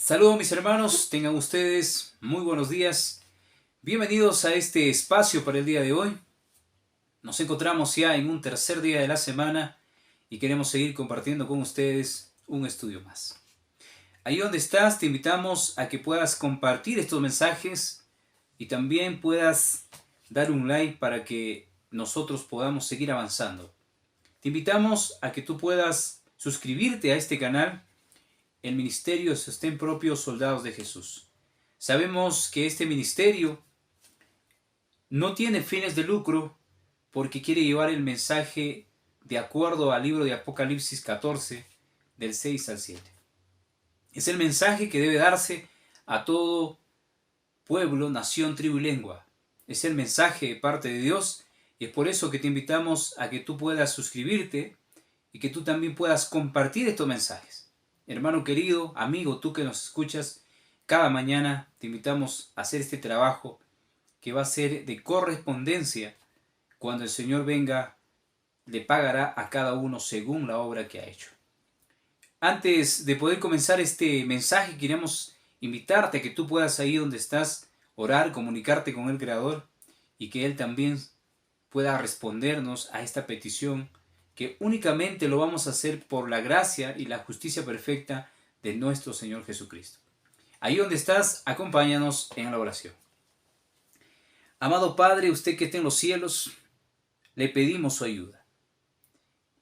Saludos mis hermanos, tengan ustedes muy buenos días. Bienvenidos a este espacio para el día de hoy. Nos encontramos ya en un tercer día de la semana y queremos seguir compartiendo con ustedes un estudio más. Ahí donde estás, te invitamos a que puedas compartir estos mensajes y también puedas dar un like para que nosotros podamos seguir avanzando. Te invitamos a que tú puedas suscribirte a este canal, el Ministerio de Sostén Propio Soldados de Jesús. Sabemos que este ministerio no tiene fines de lucro porque quiere llevar el mensaje de acuerdo al libro de Apocalipsis 14, del 6 al 7. Es el mensaje que debe darse a todo pueblo, nación, tribu y lengua. Es el mensaje de parte de Dios y es por eso que te invitamos a que tú puedas suscribirte y que tú también puedas compartir estos mensajes. Hermano querido, amigo, tú que nos escuchas, cada mañana te invitamos a hacer este trabajo que va a ser de correspondencia. Cuando el Señor venga, le pagará a cada uno según la obra que ha hecho. Antes de poder comenzar este mensaje, queremos invitarte a que tú puedas ahí donde estás orar, comunicarte con el Creador y que Él también pueda respondernos a esta petición, que únicamente lo vamos a hacer por la gracia y la justicia perfecta de nuestro Señor Jesucristo. Ahí donde estás, acompáñanos en la oración. Amado Padre, usted que está en los cielos, le pedimos su ayuda.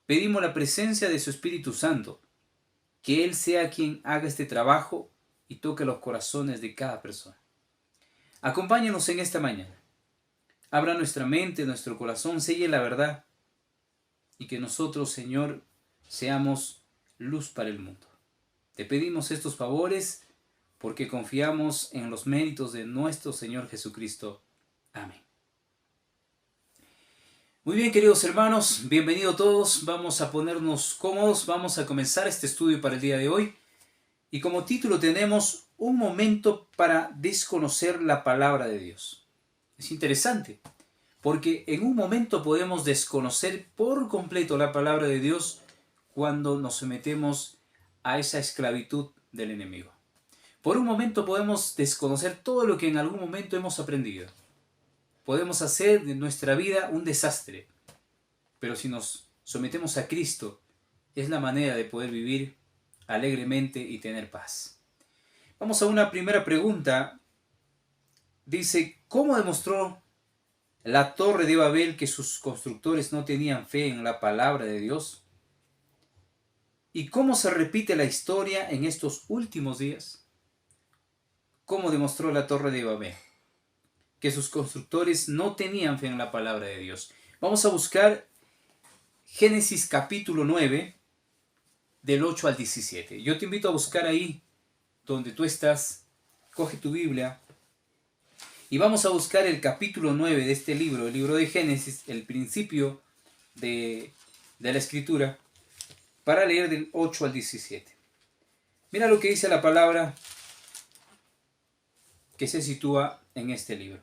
Pedimos la presencia de su Espíritu Santo, que Él sea quien haga este trabajo y toque los corazones de cada persona. Acompáñanos en esta mañana. Abra nuestra mente, nuestro corazón, selle la verdad y que nosotros, Señor, seamos luz para el mundo. Te pedimos estos favores porque confiamos en los méritos de nuestro Señor Jesucristo. Amén. Muy bien, queridos hermanos, bienvenidos todos. Vamos a ponernos cómodos, vamos a comenzar este estudio para el día de hoy. Y como título tenemos un momento para desconocer la palabra de Dios. Es interesante, porque en un momento podemos desconocer por completo la palabra de Dios cuando nos sometemos a esa esclavitud del enemigo. Por un momento podemos desconocer todo lo que en algún momento hemos aprendido. Podemos hacer de nuestra vida un desastre, pero si nos sometemos a Cristo, es la manera de poder vivir alegremente y tener paz. Vamos a una primera pregunta. Dice, ¿cómo demostró la Torre de Babel que sus constructores no tenían fe en la palabra de Dios? ¿Y cómo se repite la historia en estos últimos días? ¿Cómo demostró la Torre de Babel que sus constructores no tenían fe en la palabra de Dios? Vamos a buscar Génesis capítulo 9, del 8 al 17. Yo te invito a buscar ahí donde tú estás, coge tu Biblia y vamos a buscar el capítulo 9 de este libro, el libro de Génesis, el principio de la escritura, para leer del 8 al 17. Mira lo que dice la palabra que se sitúa en este libro.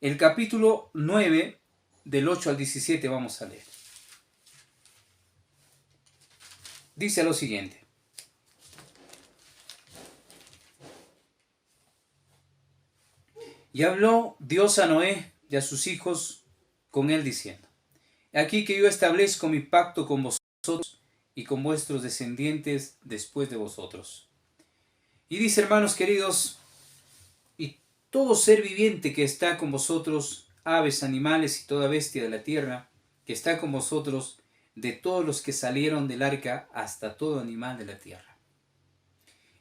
El capítulo 9, del 8 al 17 vamos a leer. Dice lo siguiente. Y habló Dios a Noé y a sus hijos con él diciendo, aquí que yo establezco mi pacto con vosotros y con vuestros descendientes después de vosotros. Y dice, hermanos queridos, y todo ser viviente que está con vosotros, aves, animales y toda bestia de la tierra, que está con vosotros, de todos los que salieron del arca hasta todo animal de la tierra.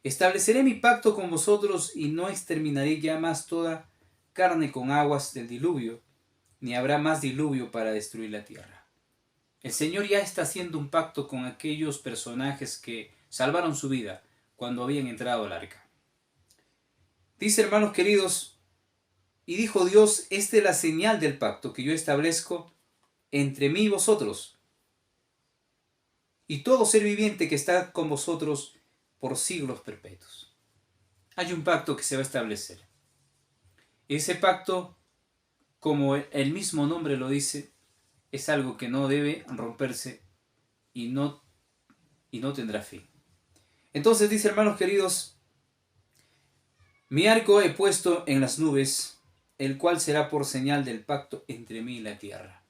Estableceré mi pacto con vosotros y no exterminaré ya más toda carne con aguas del diluvio, ni habrá más diluvio para destruir la tierra. El Señor ya está haciendo un pacto con aquellos personajes que salvaron su vida cuando habían entrado al arca. Dice, hermanos queridos, y dijo Dios, esta es la señal del pacto que yo establezco entre mí y vosotros, y todo ser viviente que está con vosotros por siglos perpetuos. Hay un pacto que se va a establecer. Ese pacto, como el mismo nombre lo dice, es algo que no debe romperse y no tendrá fin. Entonces dice, hermanos queridos, Mi arco he puesto en las nubes, el cual será por señal del pacto entre mí y la tierra.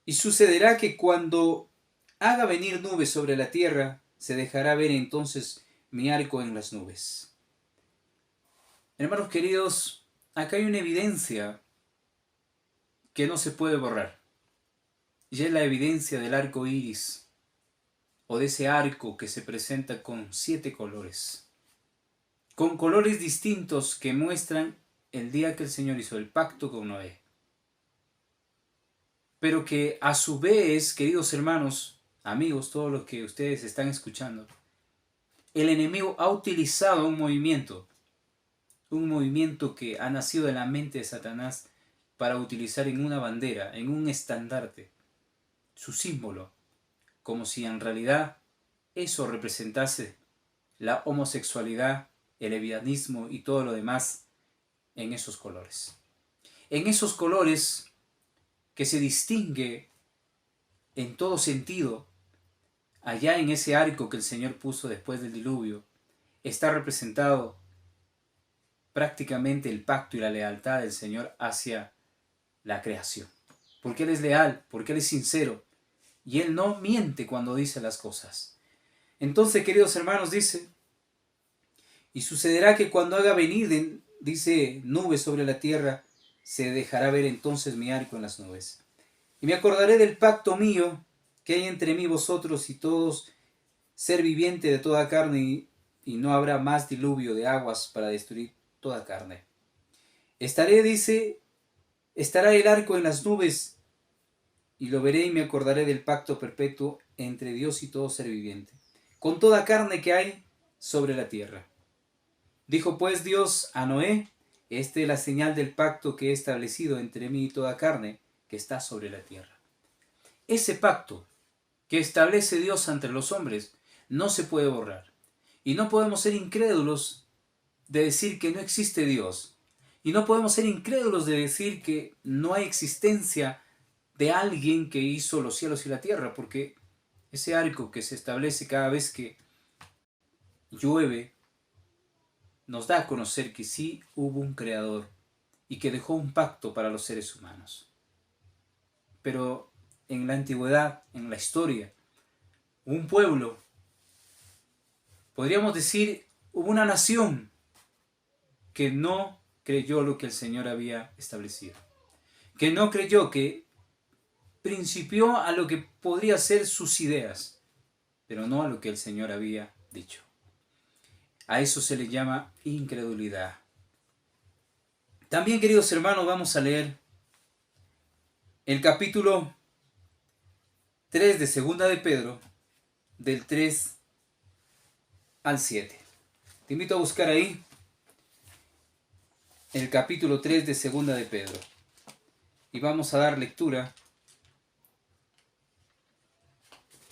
Y sucederá que cuando haga venir nubes sobre la tierra, se dejará ver entonces mi arco en las nubes. Hermanos queridos, acá hay una evidencia que no se puede borrar. Y es la evidencia del arco iris, o de ese arco que se presenta con 7 colores. Con colores distintos que muestran el día que el Señor hizo el pacto con Noé. Pero que a su vez, queridos hermanos, amigos, todos los que ustedes están escuchando, el enemigo ha utilizado un movimiento que ha nacido de la mente de Satanás para utilizar en una bandera, en un estandarte, su símbolo, como si en realidad eso representase la homosexualidad, el lesbianismo y todo lo demás en esos colores. En esos colores que se distingue en todo sentido, allá en ese arco que el Señor puso después del diluvio, está representado prácticamente el pacto y la lealtad del Señor hacia la creación. Porque Él es leal, porque Él es sincero, y Él no miente cuando dice las cosas. Entonces, queridos hermanos, dice, y sucederá que cuando haga venir, dice, nubes sobre la tierra, se dejará ver entonces mi arco en las nubes. Y me acordaré del pacto mío que hay entre mí vosotros y todos, ser viviente de toda carne, y no habrá más diluvio de aguas para destruir toda carne. Estará el arco en las nubes, y lo veré y me acordaré del pacto perpetuo entre Dios y todo ser viviente, con toda carne que hay sobre la tierra. Dijo pues Dios a Noé, esta es la señal del pacto que he establecido entre mí y toda carne que está sobre la tierra. Ese pacto que establece Dios entre los hombres no se puede borrar. Y no podemos ser incrédulos de decir que no existe Dios. Y no podemos ser incrédulos de decir que no hay existencia de alguien que hizo los cielos y la tierra, porque ese arco que se establece cada vez que llueve nos da a conocer que sí hubo un creador y que dejó un pacto para los seres humanos. Pero en la antigüedad, en la historia, un pueblo, podríamos decir, hubo una nación que no creyó lo que el Señor había establecido, que no creyó, que principió a lo que podría ser sus ideas, pero no a lo que el Señor había dicho. A eso se le llama incredulidad. También, queridos hermanos, vamos a leer el capítulo 3 de Segunda de Pedro, del 3 al 7. Te invito a buscar ahí el capítulo 3 de Segunda de Pedro. Y vamos a dar lectura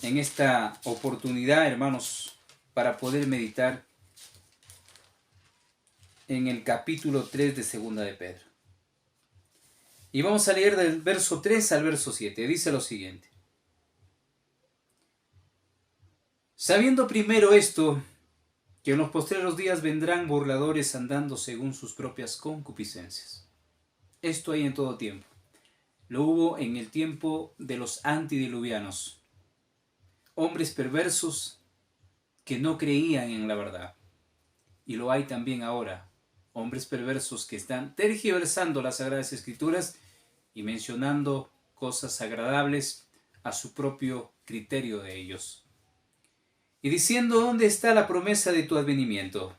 en esta oportunidad, hermanos, para poder meditar en el capítulo 3 de Segunda de Pedro. Y vamos a leer del verso 3 al verso 7. Dice lo siguiente. Sabiendo primero esto, que en los postreros días vendrán burladores andando según sus propias concupiscencias. Esto hay en todo tiempo. Lo hubo en el tiempo de los antidiluvianos, hombres perversos que no creían en la verdad. Y lo hay también ahora, hombres perversos que están tergiversando las Sagradas Escrituras y mencionando cosas agradables a su propio criterio de ellos. Y diciendo, ¿dónde está la promesa de tu advenimiento?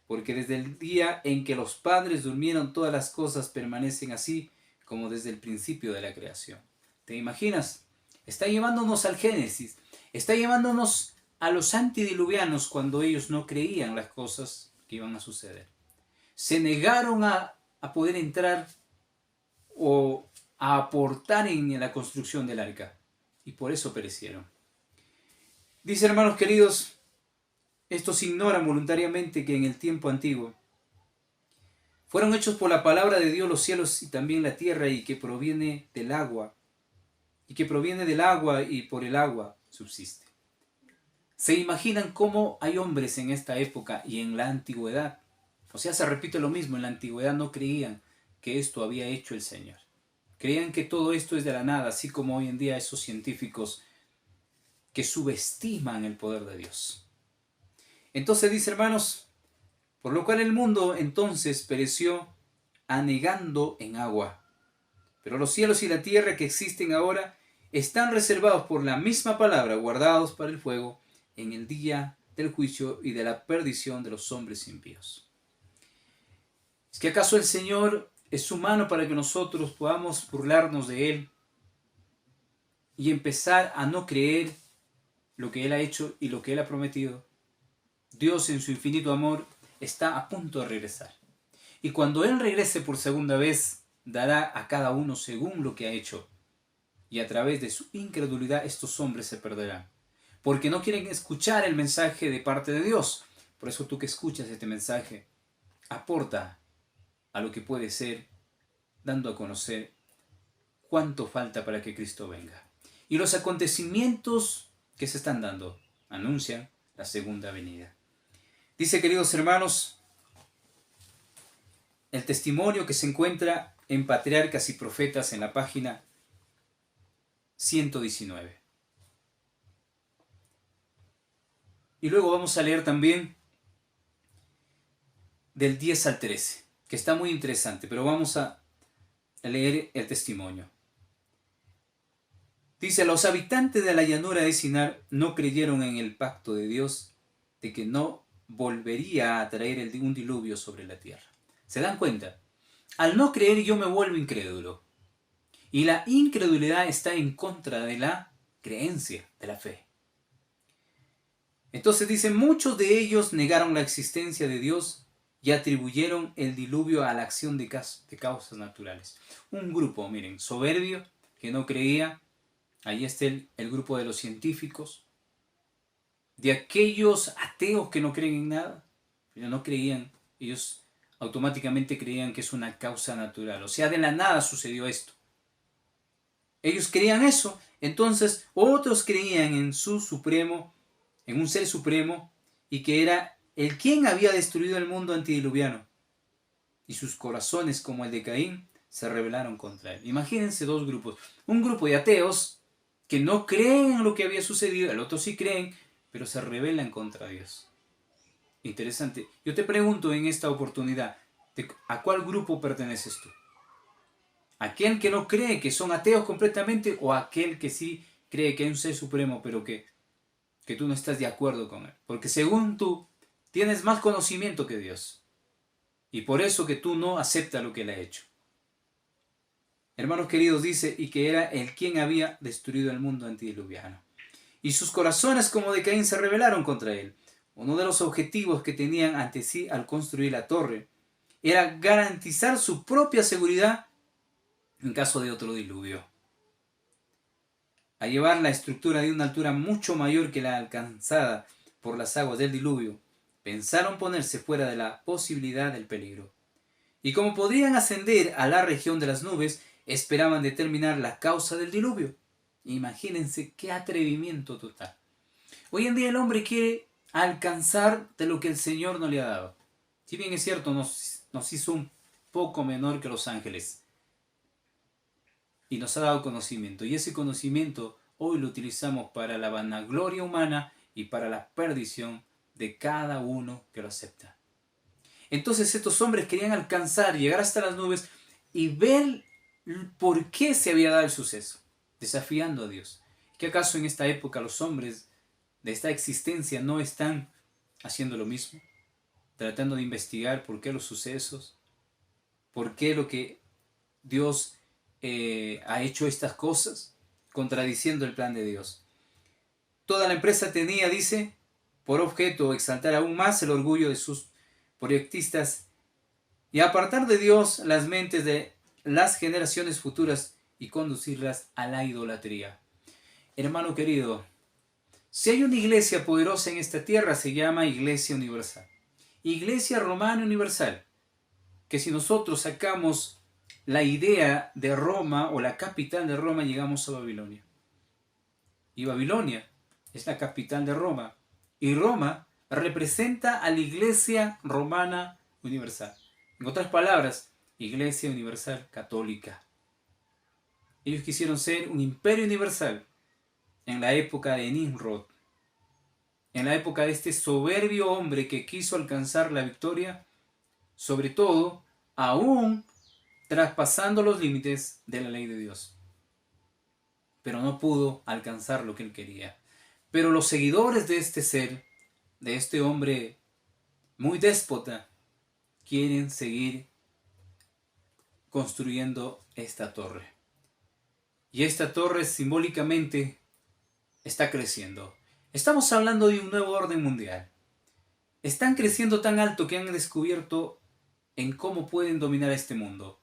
Porque desde el día en que los padres durmieron, todas las cosas permanecen así como desde el principio de la creación. ¿Te imaginas? Está llevándonos al Génesis, está llevándonos a los antidiluvianos cuando ellos no creían las cosas que iban a suceder. Se negaron a poder entrar o a aportar en la construcción del arca y por eso perecieron. Dice, hermanos queridos, estos ignoran voluntariamente que en el tiempo antiguo fueron hechos por la palabra de Dios los cielos y también la tierra, y que proviene del agua, y por el agua subsiste. ¿Se imaginan cómo hay hombres en esta época y en la antigüedad? O sea, se repite lo mismo, en la antigüedad no creían que esto había hecho el Señor. Creían que todo esto es de la nada, así como hoy en día esos científicos que subestiman el poder de Dios. Entonces dice, hermanos, por lo cual el mundo entonces pereció anegando en agua. Pero los cielos y la tierra que existen ahora están reservados por la misma palabra, guardados para el fuego en el día del juicio y de la perdición de los hombres impíos. ¿Es que acaso el Señor es humano para que nosotros podamos burlarnos de Él y empezar a no creer lo que Él ha hecho y lo que Él ha prometido? Dios en su infinito amor está a punto de regresar. Y cuando Él regrese por segunda vez, dará a cada uno según lo que ha hecho. Y a través de su incredulidad estos hombres se perderán. Porque no quieren escuchar el mensaje de parte de Dios. Por eso tú que escuchas este mensaje, aporta a lo que puede ser, dando a conocer cuánto falta para que Cristo venga. Y los acontecimientos que se están dando anuncian la segunda venida. Dice, queridos hermanos, el testimonio que se encuentra en Patriarcas y Profetas en la página 119. Y luego vamos a leer también del 10 al 13, que está muy interesante, pero vamos a leer el testimonio. Dice, los habitantes de la llanura de Sinar no creyeron en el pacto de Dios de que no volvería a traer un diluvio sobre la tierra. ¿Se dan cuenta? Al no creer yo me vuelvo incrédulo. Y la incredulidad está en contra de la creencia, de la fe. Entonces dice, muchos de ellos negaron la existencia de Dios y atribuyeron el diluvio a la acción de causas naturales. Un grupo, miren, soberbio, que no creía. Ahí está el grupo de los científicos. De aquellos ateos que no creen en nada. Ellos no creían, ellos automáticamente creían que es una causa natural. O sea, de la nada sucedió esto. Ellos creían eso. Entonces, otros creían en su supremo, en un ser supremo, y que era el quien había destruido el mundo antediluviano. Y sus corazones, como el de Caín, se rebelaron contra él. Imagínense dos grupos. Un grupo de ateos que no creen en lo que había sucedido, el otro sí creen, pero se rebelan contra Dios. Interesante. Yo te pregunto en esta oportunidad, ¿a cuál grupo perteneces tú? ¿Aquel que no cree, que son ateos completamente, o aquel que sí cree que hay un ser supremo, pero que tú no estás de acuerdo con él? Porque según tú, tienes más conocimiento que Dios. Y por eso que tú no aceptas lo que él ha hecho. Hermanos queridos, dice, y que era el quien había destruido el mundo antediluviano. Y sus corazones como de Caín se rebelaron contra él. Uno de los objetivos que tenían ante sí al construir la torre era garantizar su propia seguridad en caso de otro diluvio. A llevar la estructura de una altura mucho mayor que la alcanzada por las aguas del diluvio, pensaron ponerse fuera de la posibilidad del peligro. Y como podrían ascender a la región de las nubes, esperaban determinar la causa del diluvio. Imagínense qué atrevimiento total. Hoy en día el hombre quiere alcanzar de lo que el Señor no le ha dado. Si bien es cierto, nos hizo un poco menor que los ángeles. Y nos ha dado conocimiento. Y ese conocimiento hoy lo utilizamos para la vanagloria humana y para la perdición de cada uno que lo acepta. Entonces estos hombres querían alcanzar, llegar hasta las nubes y ver por qué se había dado el suceso, desafiando a Dios. ¿Qué acaso en esta época los hombres de esta existencia no están haciendo lo mismo? Tratando de investigar por qué los sucesos, por qué lo que Dios ha hecho estas cosas, contradiciendo el plan de Dios. Toda la empresa tenía, dice, por objeto exaltar aún más el orgullo de sus proyectistas y apartar de Dios las mentes de las generaciones futuras y conducirlas a la idolatría. Hermano querido, si hay una iglesia poderosa en esta tierra, se llama Iglesia Universal. Iglesia Romana Universal, que si nosotros sacamos la idea de Roma o la capital de Roma, llegamos a Babilonia. Y Babilonia es la capital de Roma. Y Roma representa a la Iglesia Romana Universal. En otras palabras, Iglesia Universal Católica. Ellos quisieron ser un imperio universal en la época de Nimrod, en la época de este soberbio hombre que quiso alcanzar la victoria, sobre todo, aún traspasando los límites de la ley de Dios. Pero no pudo alcanzar lo que él quería. Pero los seguidores de este ser, de este hombre muy déspota, quieren seguir construyendo esta torre. Y esta torre simbólicamente está creciendo. Estamos hablando de un nuevo orden mundial. Están creciendo tan alto que han descubierto en cómo pueden dominar este mundo.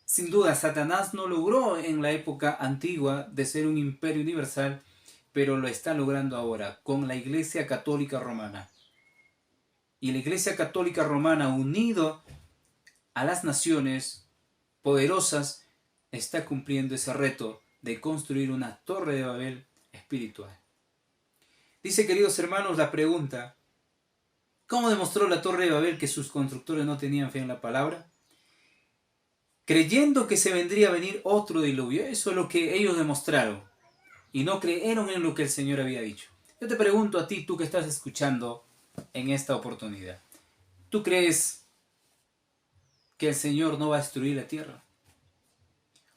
Sin duda, Satanás no logró en la época antigua de ser un imperio universal, pero lo está logrando ahora con la Iglesia Católica Romana. Y la Iglesia Católica Romana, unido a las naciones poderosas, está cumpliendo ese reto de construir una torre de Babel espiritual. Dice, queridos hermanos, la pregunta: ¿cómo demostró la torre de Babel que sus constructores no tenían fe en la palabra? Creyendo que se vendría a venir otro diluvio. Eso es lo que ellos demostraron. Y no creyeron en lo que el Señor había dicho. Yo te pregunto a ti, tú que estás escuchando en esta oportunidad, ¿tú crees que el Señor no va a destruir la tierra?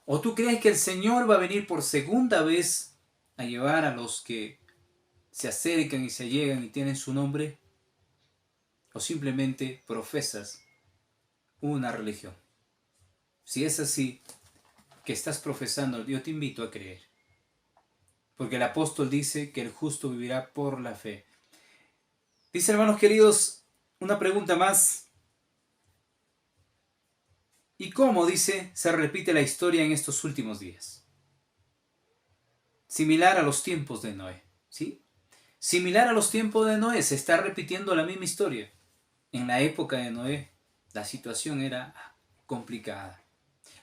¿O tú crees que el Señor va a venir por segunda vez a llevar a los que se acercan y se llegan y tienen su nombre? ¿O simplemente profesas una religión? Si es así, que estás profesando, yo te invito a creer. Porque el apóstol dice que el justo vivirá por la fe. Dice, hermanos queridos, una pregunta más. ¿Y cómo, dice, se repite la historia en estos últimos días? Similar a los tiempos de Noé, ¿sí? Similar a los tiempos de Noé, se está repitiendo la misma historia. En la época de Noé, la situación era complicada.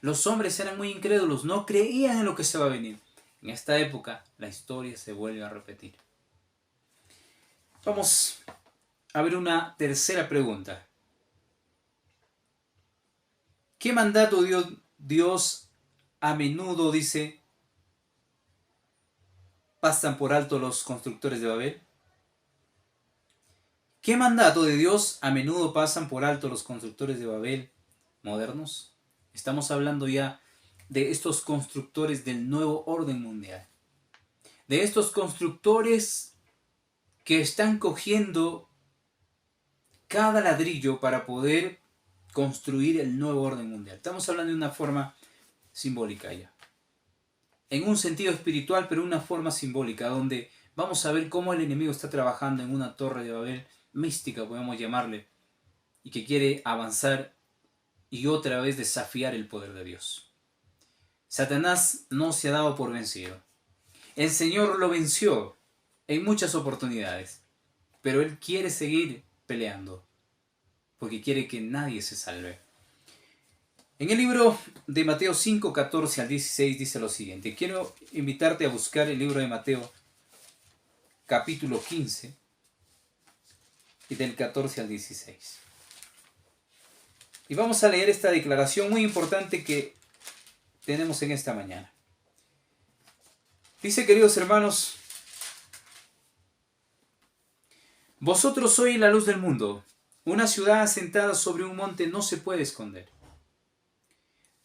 Los hombres eran muy incrédulos, no creían en lo que se va a venir. En esta época, la historia se vuelve a repetir. Vamos a ver una tercera pregunta. ¿Qué mandato dio Dios a menudo, dice, pasan por alto los constructores de Babel? ¿Qué mandato de Dios a menudo pasan por alto los constructores de Babel modernos? Estamos hablando ya de estos constructores del nuevo orden mundial. De estos constructores que están cogiendo cada ladrillo para poder construir el nuevo orden mundial. Estamos hablando de una forma simbólica ya. En un sentido espiritual, pero una forma simbólica, donde vamos a ver cómo el enemigo está trabajando en una torre de Babel mística, podemos llamarle, y que quiere avanzar y otra vez desafiar el poder de Dios. Satanás no se ha dado por vencido. El Señor lo venció en muchas oportunidades, pero Él quiere seguir peleando, porque quiere que nadie se salve. En el libro de Mateo 5, 14 al 16 dice lo siguiente. Quiero invitarte a buscar el libro de Mateo, capítulo 15, y del 14 al 16. Y vamos a leer esta declaración muy importante que tenemos en esta mañana. Dice, queridos hermanos, vosotros sois la luz del mundo. Una ciudad asentada sobre un monte no se puede esconder.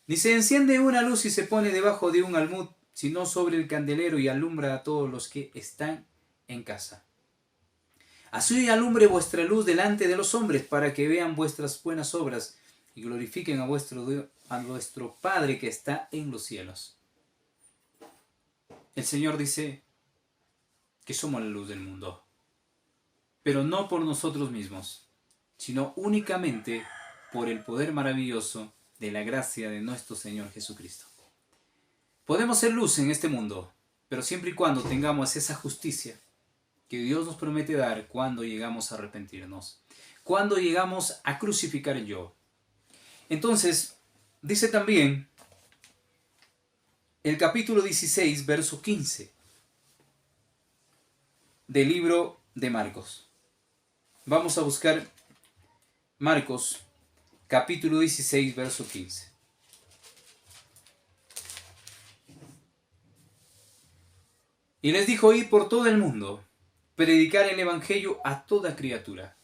Ni se enciende una luz y se pone debajo de un almud, sino sobre el candelero y alumbra a todos los que están en casa. Así alumbre vuestra luz delante de los hombres, para que vean vuestras buenas obras y glorifiquen a vuestro Padre que está en los cielos. El Señor dice que somos la luz del mundo, pero no por nosotros mismos, sino únicamente por el poder maravilloso de la gracia de nuestro Señor Jesucristo. Podemos ser luz en este mundo, pero siempre y cuando tengamos esa justicia que Dios nos promete dar cuando llegamos a arrepentirnos, cuando llegamos a crucificar el yo. Entonces, dice también el capítulo 16, verso 15 del libro de Marcos. Vamos a buscar Marcos, capítulo 16, verso 15. Y les dijo: id por todo el mundo, predicar el evangelio a toda criatura.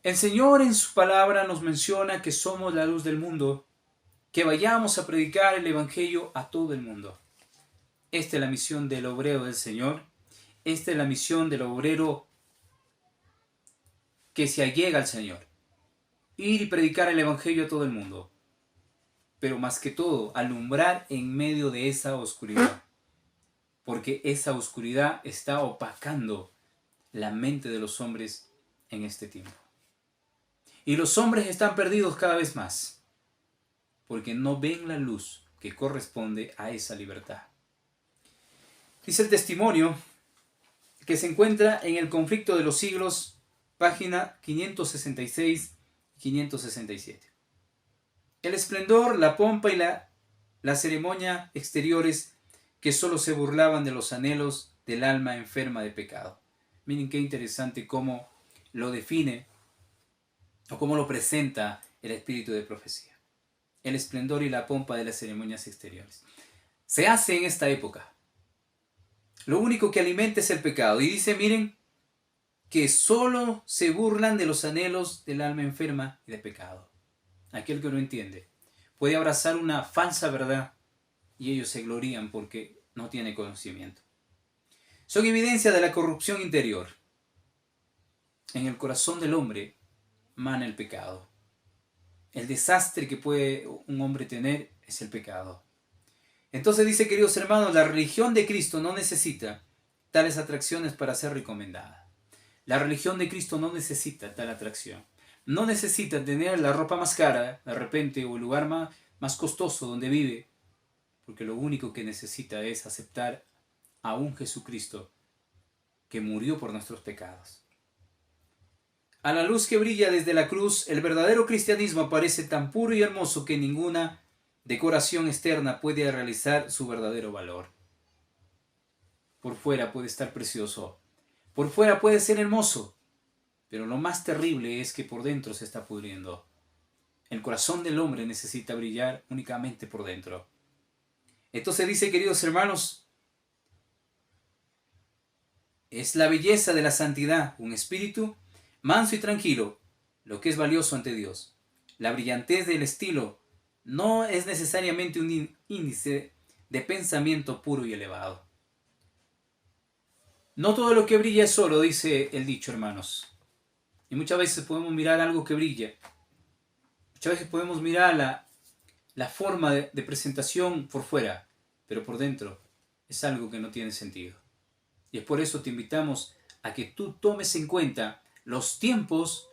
El Señor en su palabra nos menciona que somos la luz del mundo, que vayamos a predicar el evangelio a todo el mundo. Esta es la misión del obrero del Señor. Esta es la misión del obrero que se allega al Señor. Ir y predicar el evangelio a todo el mundo. Pero más que todo, alumbrar en medio de esa oscuridad. Porque esa oscuridad está opacando la mente de los hombres en este tiempo. Y los hombres están perdidos cada vez más, porque no ven la luz que corresponde a esa libertad. Dice el testimonio que se encuentra en El conflicto de los siglos, página 566 y 567. El esplendor, la pompa y la ceremonia exteriores que solo se burlaban de los anhelos del alma enferma de pecado. Miren qué interesante cómo lo define o cómo lo presenta el espíritu de profecía. El esplendor y la pompa de las ceremonias exteriores. Se hace en esta época. Lo único que alimenta es el pecado. Y dice, miren, que solo se burlan de los anhelos del alma enferma y de pecado. Aquel que no entiende puede abrazar una falsa verdad y ellos se glorían porque no tiene conocimiento. Son evidencia de la corrupción interior. En el corazón del hombre mana el pecado. El desastre que puede un hombre tener es el pecado. Entonces dice, queridos hermanos, la religión de Cristo no necesita tales atracciones para ser recomendada. La religión de Cristo no necesita tal atracción. No necesita tener la ropa más cara, de repente, o el lugar más costoso donde vive, porque lo único que necesita es aceptar a un Jesucristo que murió por nuestros pecados. A la luz que brilla desde la cruz, el verdadero cristianismo aparece tan puro y hermoso que ninguna decoración externa puede realizar su verdadero valor. Por fuera puede estar precioso, por fuera puede ser hermoso, pero lo más terrible es que por dentro se está pudriendo. El corazón del hombre necesita brillar únicamente por dentro. Entonces dice, queridos hermanos, es la belleza de la santidad, un espíritu manso y tranquilo, lo que es valioso ante Dios. La brillantez del estilo no es necesariamente un índice de pensamiento puro y elevado. No todo lo que brilla es oro, dice el dicho, hermanos. Y muchas veces podemos mirar algo que brilla. Muchas veces podemos mirar la forma de presentación por fuera, pero por dentro es algo que no tiene sentido. Y es por eso te invitamos a que tú tomes en cuenta los tiempos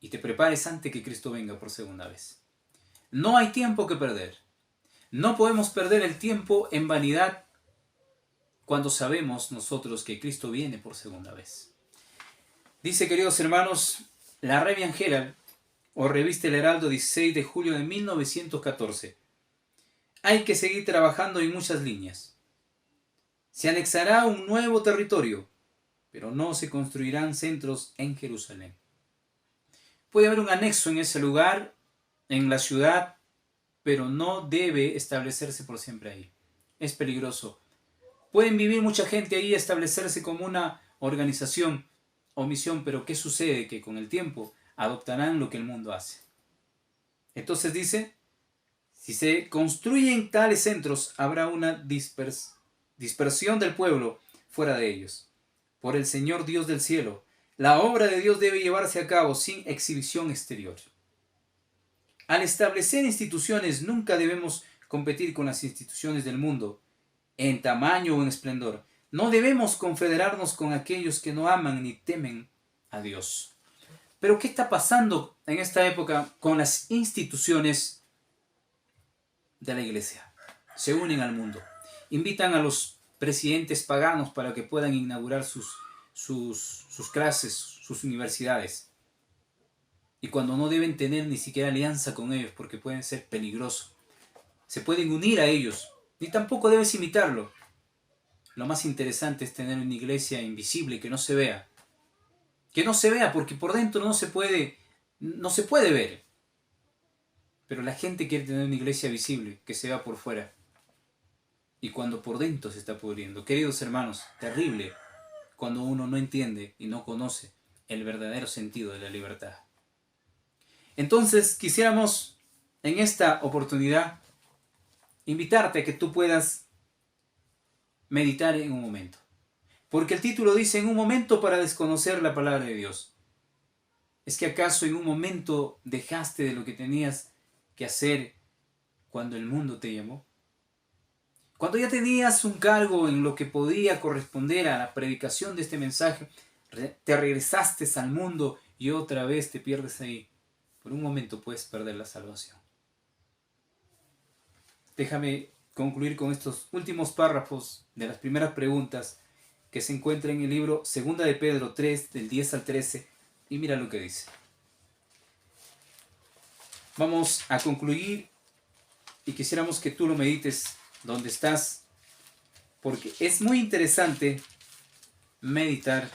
y te prepares antes que Cristo venga por segunda vez. No hay tiempo que perder. No podemos perder el tiempo en vanidad cuando sabemos nosotros que Cristo viene por segunda vez. Dice, queridos hermanos, la Arabian Herald o revista El Heraldo, 16 de julio de 1914. Hay que seguir trabajando en muchas líneas. Se anexará un nuevo territorio, pero no se construirán centros en Jerusalén. Puede haber un anexo en ese lugar, en la ciudad, pero no debe establecerse por siempre ahí. Es peligroso. Pueden vivir mucha gente ahí, establecerse como una organización o misión, pero ¿qué sucede? Que con el tiempo adoptarán lo que el mundo hace. Entonces dice, si se construyen tales centros, habrá una dispersión del pueblo fuera de ellos. Por el Señor Dios del cielo, la obra de Dios debe llevarse a cabo sin exhibición exterior. Al establecer instituciones, nunca debemos competir con las instituciones del mundo, en tamaño o en esplendor. No debemos confederarnos con aquellos que no aman ni temen a Dios. Pero ¿qué está pasando en esta época con las instituciones de la iglesia? Se unen al mundo. Invitan a los presidentes paganos para que puedan inaugurar sus clases, sus universidades. Y cuando no deben tener ni siquiera alianza con ellos porque pueden ser peligrosos. Se pueden unir a ellos. Ni tampoco debes imitarlo. Lo más interesante es tener una iglesia invisible que no se vea. Que no se vea porque por dentro no se puede ver. Pero la gente quiere tener una iglesia visible que se vea por fuera. Y cuando por dentro se está pudriendo. Queridos hermanos, terrible cuando uno no entiende y no conoce el verdadero sentido de la libertad. Entonces quisiéramos en esta oportunidad invitarte a que tú puedas meditar en un momento. Porque el título dice en un momento para desconocer la palabra de Dios. ¿Es que acaso en un momento dejaste de lo que tenías que hacer cuando el mundo te llamó? Cuando ya tenías un cargo en lo que podía corresponder a la predicación de este mensaje, te regresaste al mundo y otra vez te pierdes ahí. Por un momento puedes perder la salvación. Déjame concluir con estos últimos párrafos de las primeras preguntas que se encuentran en el libro 2 de Pedro 3, del 10 al 13, y mira lo que dice. Vamos a concluir y quisiéramos que tú lo medites donde estás, porque es muy interesante meditar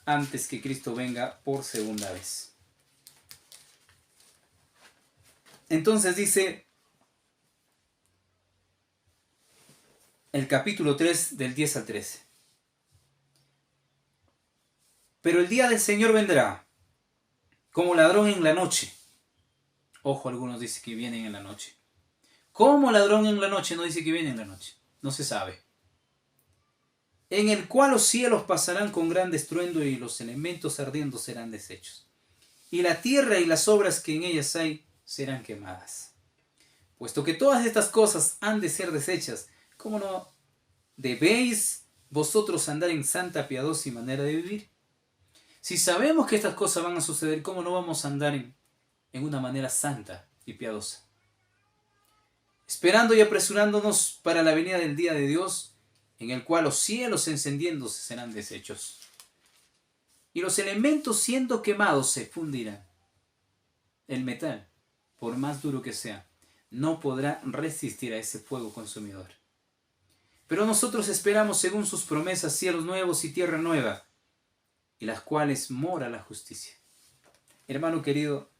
antes que Cristo venga por segunda vez. Entonces dice el capítulo 3 del 10 al 13. Pero el día del Señor vendrá como ladrón en la noche. Ojo, algunos dicen que vienen en la noche. Como ladrón en la noche, no dice que viene en la noche. No se sabe. En el cual los cielos pasarán con gran estruendo y los elementos ardiendo serán deshechos. Y la tierra y las obras que en ellas hay serán quemadas. Puesto que todas estas cosas han de ser deshechas, ¿cómo no debéis vosotros andar en santa, piadosa y manera de vivir? Si sabemos que estas cosas van a suceder, ¿cómo no vamos a andar en una manera santa y piadosa? Esperando y apresurándonos para la venida del día de Dios, en el cual los cielos encendiéndose serán deshechos, y los elementos siendo quemados se fundirán. El metal, por más duro que sea, no podrá resistir a ese fuego consumidor. Pero nosotros esperamos, según sus promesas, cielos nuevos y tierra nueva, y las cuales mora la justicia. Hermano querido,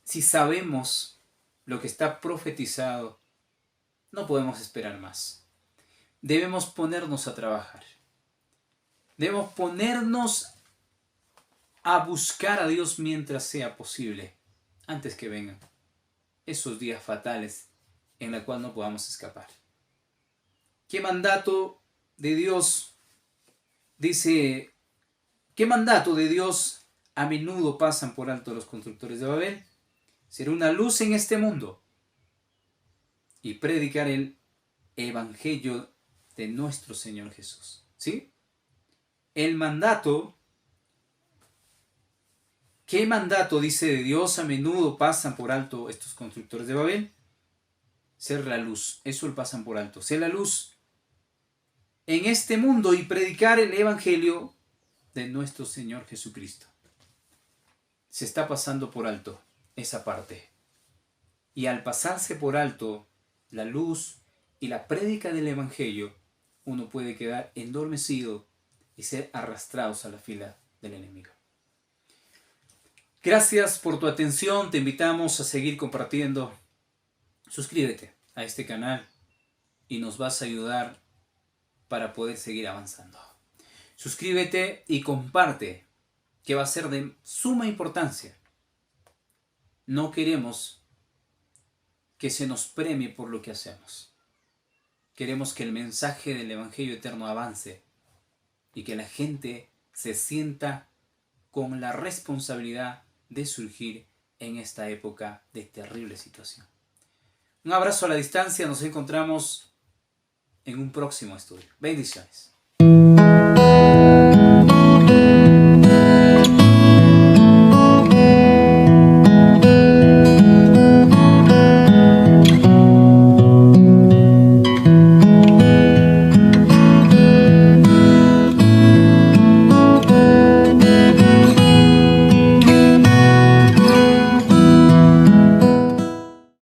si sabemos lo que está profetizado, no podemos esperar más. Debemos ponernos a trabajar. Debemos ponernos a buscar a Dios mientras sea posible, antes que vengan esos días fatales en los cuales no podamos escapar. ¿Qué mandato de Dios dice? ¿Qué mandato de Dios a menudo pasan por alto los constructores de Babel? Ser una luz en este mundo y predicar el evangelio de nuestro Señor Jesús. ¿Sí? El mandato. ¿Qué mandato dice de Dios a menudo pasan por alto estos constructores de Babel? Ser la luz. Eso lo pasan por alto. Ser la luz en este mundo y predicar el evangelio de nuestro Señor Jesucristo. Se está pasando por alto esa parte. Y al pasarse por alto la luz y la prédica del evangelio, uno puede quedar endormecido y ser arrastrados a la fila del enemigo. Gracias por tu atención, te invitamos a seguir compartiendo. Suscríbete a este canal y nos vas a ayudar para poder seguir avanzando. Suscríbete y comparte, que va a ser de suma importancia. No queremos que se nos premie por lo que hacemos. Queremos que el mensaje del Evangelio eterno avance y que la gente se sienta con la responsabilidad de surgir en esta época de terrible situación. Un abrazo a la distancia, nos encontramos en un próximo estudio. Bendiciones.